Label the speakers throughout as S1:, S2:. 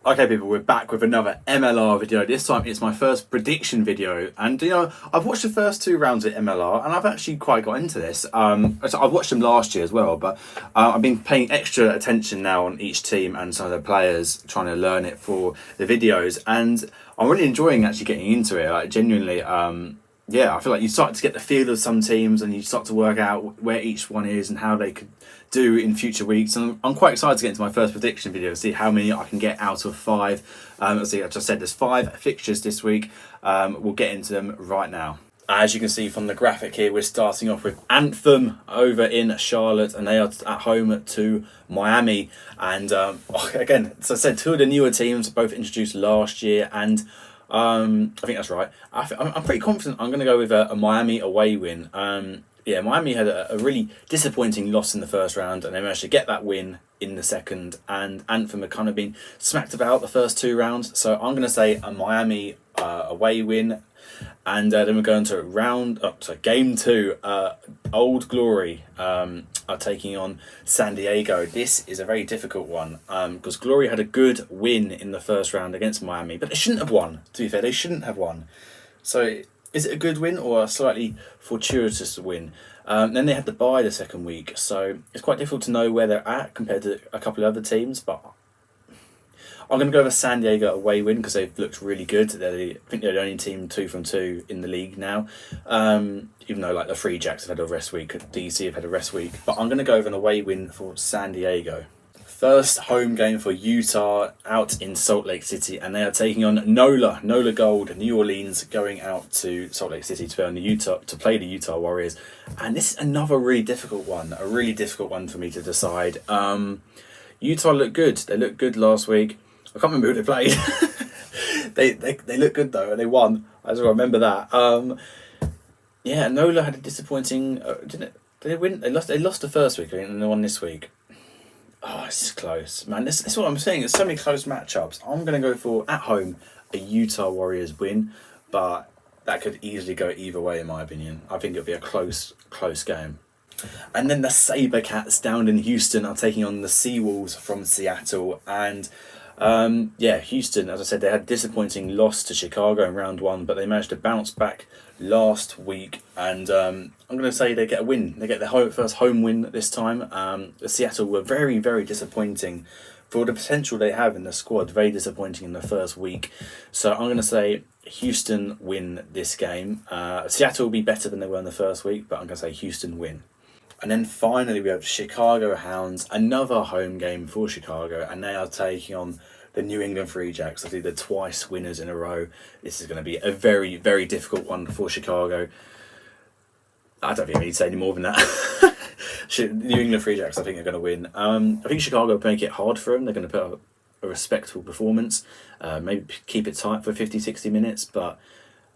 S1: Okay people, we're back with another MLR video. This time it's my first prediction video, and I've watched the first 2 rounds at MLR and I've actually quite got into this. So I've watched them last year as well, but I've been paying extra attention now on each team and some of the players, trying to learn it for the videos, and I'm really enjoying actually getting into it. Like genuinely, yeah, I feel like you start to get the feel of some teams and you start to work out where each one is and how they could do in future weeks. And I'm quite excited to get into my first prediction video, see how many I can get out of 5. As I just said, there's 5 fixtures this week. We'll get into them right now. As you can see from the graphic here, we're starting off with Anthem over in Charlotte, and they are at home to Miami. And again, as I said, 2 of the newer teams, both introduced last year, and I think that's right. I'm pretty confident I'm going to go with a Miami away win. Yeah, Miami had a really disappointing loss in the first round, and they managed to get that win in the second. And Anthem had kind of been smacked about the first 2 rounds, so I'm going to say a Miami away win. And then we're going to game 2. Old Glory are taking on San Diego. This is a very difficult one because Glory had a good win in the first round against Miami, but they shouldn't have won. To be fair, they shouldn't have won. So is it a good win or a slightly fortuitous win? Then they had to bye the second week, so it's quite difficult to know where they're at compared to a couple of other teams, but I'm going to go with a San Diego away win because they've looked really good. I think they're the only team 2 from 2 in the league now. Even though like the Freejacks have had a rest week, DC have had a rest week. But I'm going to go with an away win for San Diego. First home game for Utah out in Salt Lake City, and they are taking on NOLA Gold, New Orleans, going out to Salt Lake City to play the Utah Warriors. And this is another really difficult one, for me to decide. Utah looked good. They looked good last week. I can't remember who they played. they look good though, and they won. I just remember that. Yeah, NOLA had a disappointing. Did they win? They lost the first week, and they won this week. Oh, this is close, man. This is what I'm saying. There's so many close matchups. I'm going to go for, at home, a Utah Warriors win, but that could easily go either way, in my opinion. I think it'll be a close game. And then the Sabercats down in Houston are taking on the Seawolves from Seattle. And yeah, Houston, as I said, they had a disappointing loss to Chicago in round 1, but they managed to bounce back last week. And I'm going to say they get a win. They get their first home win this time. Seattle were very, very disappointing for the potential they have in the squad. Very disappointing in the first week. So I'm going to say Houston win this game. Seattle will be better than they were in the first week, but I'm going to say Houston win. And then finally we have Chicago Hounds, another home game for Chicago, and they are taking on the New England Freejacks. I think the twice winners in a row. This is going to be a very, very difficult one for Chicago. I don't think I need to say any more than that. New England Freejacks, I think, are going to win. I think Chicago will make it hard for them. They're going to put up a respectable performance, maybe keep it tight for 50-60 minutes, but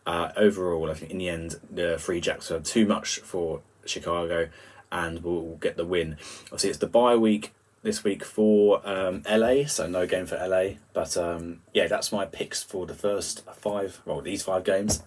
S1: overall I think in the end the Freejacks are too much for Chicago and will get the win. Obviously it's the bye week this week for LA, so no game for LA, but yeah, that's my picks for the first 5, well, these 5 games.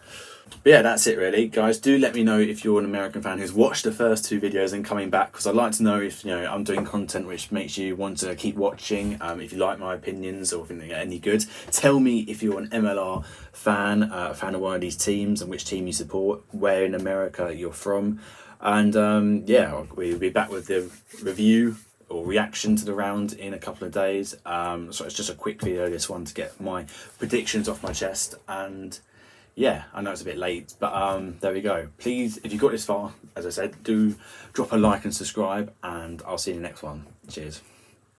S1: But yeah, that's it really, guys. Do let me know if you're an American fan who's watched the first 2 videos and coming back, because I'd like to know if I'm doing content which makes you want to keep watching. If you like my opinions or if they're any good, tell me if you're an MLR fan, a fan of one of these teams, and which team you support, where in America you're from. And yeah, we'll be back with the review or reaction to the round in a couple of days. So it's just a quick video, this one, to get my predictions off my chest. And yeah, I know it's a bit late, but there we go. Please, if you got this far, as I said, do drop a like and subscribe, and I'll see you in the next one. Cheers.